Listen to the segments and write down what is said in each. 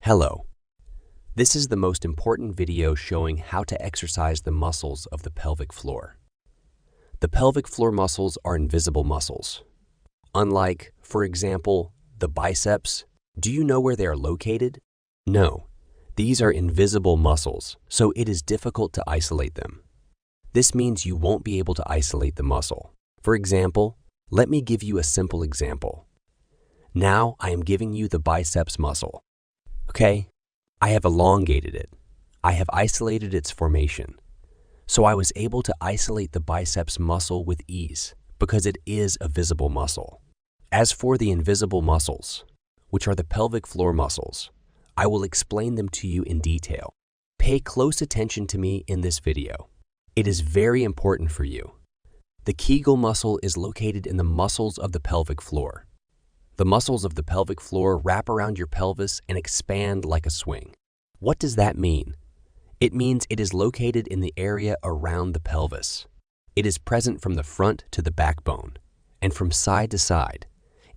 Hello. This is the most important video showing how to exercise the muscles of the pelvic floor. The pelvic floor muscles are invisible muscles. Unlike, for example, the biceps, do you know where they are located? No, these are invisible muscles, so it is difficult to isolate them. This means you won't be able to isolate the muscle. For example, let me give you a simple example. Now I am giving you the biceps muscle. Okay, I have elongated it. I have isolated its formation. So I was able to isolate the biceps muscle with ease because it is a visible muscle. As for the invisible muscles, which are the pelvic floor muscles, I will explain them to you in detail. Pay close attention to me in this video. It is very important for you. The kegel muscle is located in the muscles of the pelvic floor. The muscles of the pelvic floor wrap around your pelvis and expand like a swing. What does that mean? It means it is located in the area around the pelvis. It is present from the front to the backbone, and from side to side.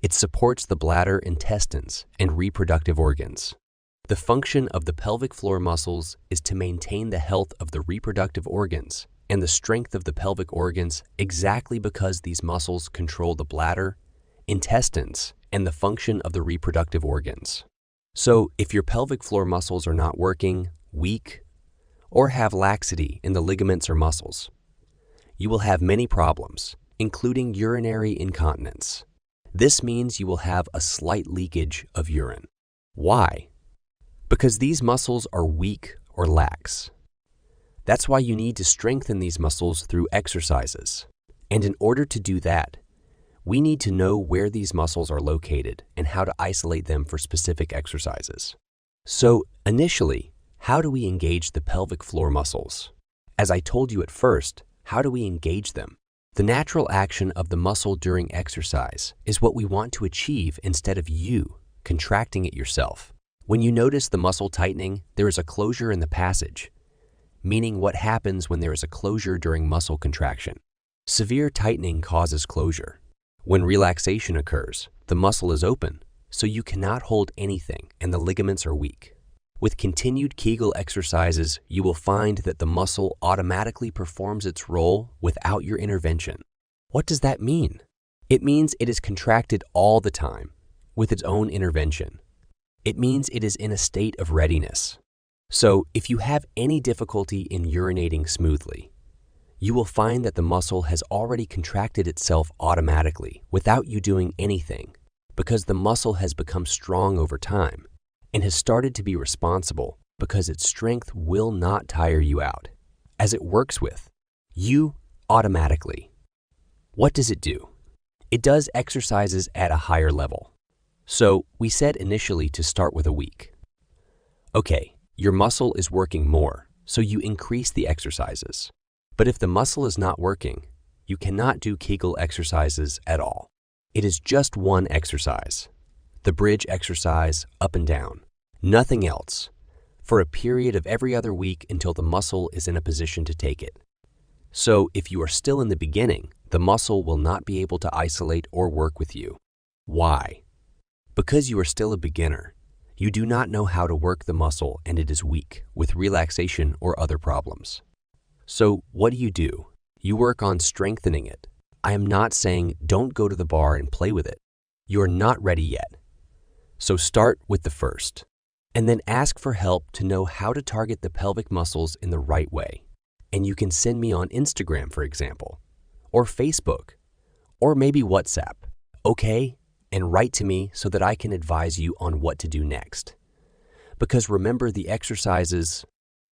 It supports the bladder, intestines, and reproductive organs. The function of the pelvic floor muscles is to maintain the health of the reproductive organs and the strength of the pelvic organs exactly because these muscles control the bladder, intestines, and the function of the reproductive organs. So, if your pelvic floor muscles are not working, weak, or have laxity in the ligaments or muscles, you will have many problems, including urinary incontinence. This means you will have a slight leakage of urine. Why? Because these muscles are weak or lax. That's why you need to strengthen these muscles through exercises. And in order to do that, we need to know where these muscles are located and how to isolate them for specific exercises. So, initially, how do we engage the pelvic floor muscles? As I told you at first, how do we engage them? The natural action of the muscle during exercise is what we want to achieve instead of you contracting it yourself. When you notice the muscle tightening, there is a closure in the passage, meaning what happens when there is a closure during muscle contraction. Severe tightening causes closure. When relaxation occurs, the muscle is open, so you cannot hold anything and the ligaments are weak. With continued kegel exercises, you will find that the muscle automatically performs its role without your intervention. What does that mean? It means it is contracted all the time with its own intervention. It means it is in a state of readiness. So, if you have any difficulty in urinating smoothly, you will find that the muscle has already contracted itself automatically without you doing anything because the muscle has become strong over time and has started to be responsible because its strength will not tire you out, as it works with you automatically. What does it do? It does exercises at a higher level. So we said initially to start with a week. Okay, your muscle is working more, so you increase the exercises. But if the muscle is not working, you cannot do kegel exercises at all. It is just one exercise, the bridge exercise up and down, nothing else, for a period of every other week until the muscle is in a position to take it. So if you are still in the beginning, the muscle will not be able to isolate or work with you. Why? Because you are still a beginner. You do not know how to work the muscle and it is weak with relaxation or other problems. So what do? You work on strengthening it. I am not saying don't go to the bar and play with it. You are not ready yet. So start with the first, and then ask for help to know how to target the pelvic muscles in the right way. And you can send me on Instagram, for example, or Facebook, or maybe WhatsApp, okay? And write to me so that I can advise you on what to do next. Because remember the exercises,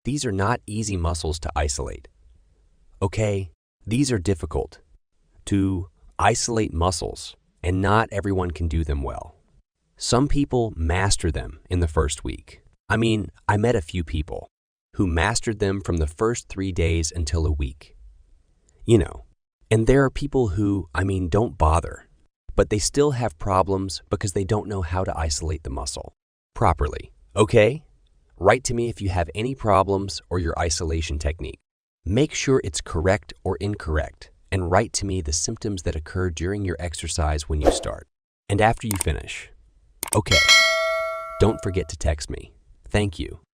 these are not easy muscles to isolate. Okay, these are difficult to isolate muscles, and not everyone can do them well. Some people master them in the first week. I met a few people who mastered them from the first 3 days until a week. And there are people who, don't bother, but they still have problems because they don't know how to isolate the muscle properly. Okay? Write to me if you have any problems or your isolation technique. Make sure it's correct or incorrect, and write to me the symptoms that occur during your exercise when you start and after you finish. Okay, don't forget to text me. Thank you.